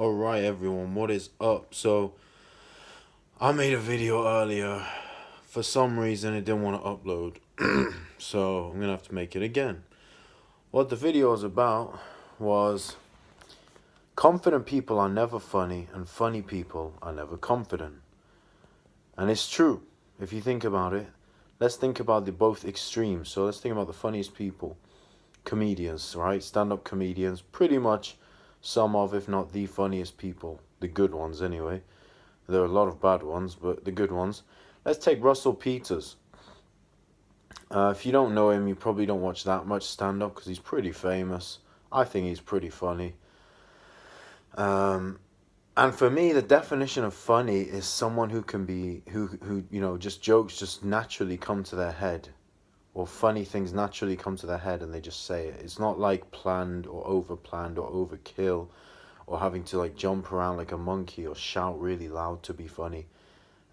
Alright everyone, what is up? So, I made a video earlier. For some reason it didn't want to upload. So, I'm gonna have to make it again. What the video was about was confident people are never funny and funny people are never confident. And it's true. If you think about it, let's think about the both extremes. So, let's think about the funniest people. Comedians, right? Stand-up comedians, pretty much some of, if not the funniest people. The good ones anyway. There are a lot of bad ones, but the good ones. Let's take Russell Peters. If you don't know him, you probably don't watch that much stand-up because he's pretty famous. I think he's pretty funny. And for me, the definition of funny is someone who can be, just jokes just naturally come to their head. Or funny things naturally come to their head and they just say it. It's not like planned or over-planned or overkill or having to like jump around like a monkey or shout really loud to be funny.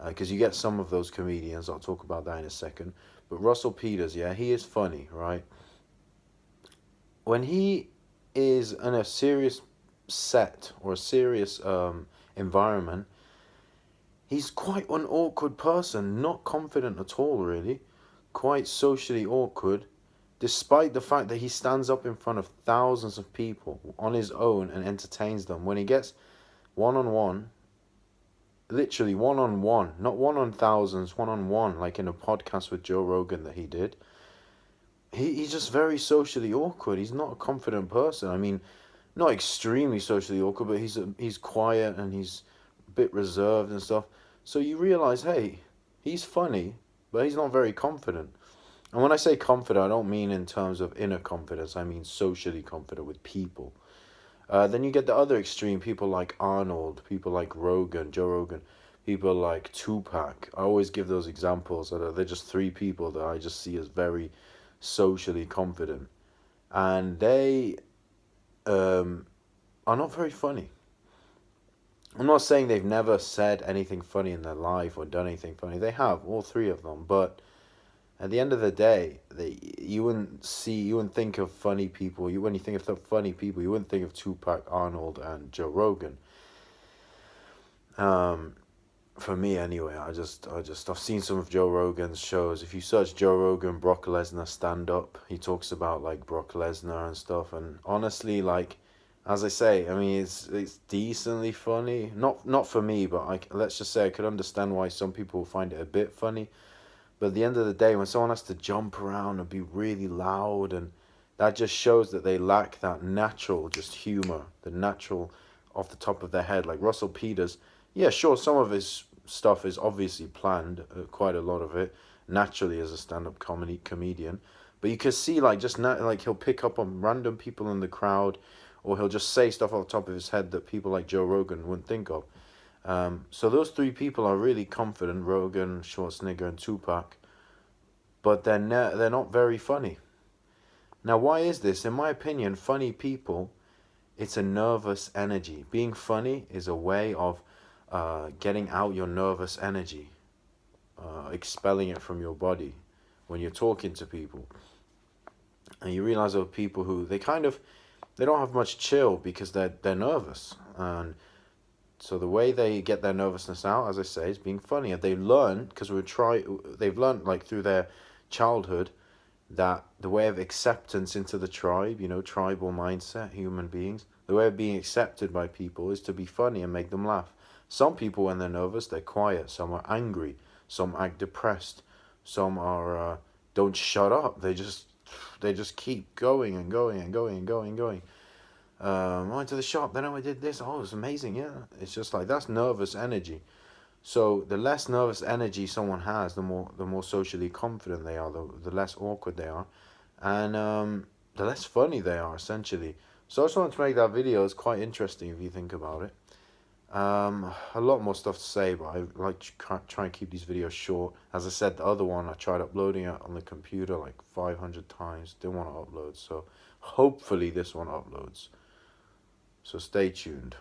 Because you get some of those comedians, I'll talk about that in a second. But Russell Peters, yeah, he is funny, right? When he is in a serious set or a serious environment, he's quite an awkward person, not confident at all, really. Quite socially awkward, despite the fact that he stands up in front of thousands of people on his own and entertains them. When he gets one-on-one, literally one-on-one, not one on thousands, one-on-one, like in a podcast with Joe Rogan that he did, he's just very socially awkward. He's not a confident person. I mean, not extremely socially awkward, but he's quiet and he's a bit reserved and stuff. So you realize, hey, he's funny, but he's not very confident. And when I say confident, I don't mean in terms of inner confidence. I mean socially confident with people. Then you get the other extreme, people like Arnold, people like Rogan, Joe Rogan, people like Tupac. I always give those examples. They're just three people that I just see as very socially confident. And they are not very funny. I'm not saying they've never said anything funny in their life or done anything funny. They have, all three of them. But at the end of the day, you wouldn't think of funny people. When you think of the funny people, you wouldn't think of Tupac, Arnold, and Joe Rogan. For me anyway, I've seen some of Joe Rogan's shows. If you search Joe Rogan, Brock Lesnar stand up, he talks about like Brock Lesnar and stuff. And honestly, like, as I say, I mean, it's decently funny. Not for me, but let's just say I could understand why some people find it a bit funny. But at the end of the day, when someone has to jump around and be really loud, and that just shows that they lack that natural just humor, the natural off the top of their head. Like Russell Peters, yeah, sure, some of his stuff is obviously planned, quite a lot of it, naturally as a stand-up comedian. But you can see like like he'll pick up on random people in the crowd, or he'll just say stuff off the top of his head that people like Joe Rogan wouldn't think of. So those three people are really confident, Rogan, Schwarzenegger, and Tupac, but they're not very funny. Now, why is this? In my opinion, funny people, it's a nervous energy. Being funny is a way of getting out your nervous energy, expelling it from your body when you're talking to people. And you realize there are people who they don't have much chill because they're nervous. And so the way they get their nervousness out, as I say, is being funny. And they've learned, because they've learned like through their childhood, that the way of acceptance into the tribe, tribal mindset, human beings, the way of being accepted by people is to be funny and make them laugh. Some people, when they're nervous, they're quiet. Some are angry. Some act depressed. Some are don't shut up. They just keep going and going and going and going and going. I went to the shop, then I did this. Oh, it was amazing. Yeah, it's just like that's nervous energy. So the less nervous energy someone has, the more socially confident they are, the less awkward they are, and the less funny they are essentially. So I just wanted to make that video. It's quite interesting if you think about it. A lot more stuff to say, but I like to try and keep these videos short. As I said, the other one I tried uploading it on the computer like 500 times. Didn't want to upload, so hopefully this one uploads. So stay tuned.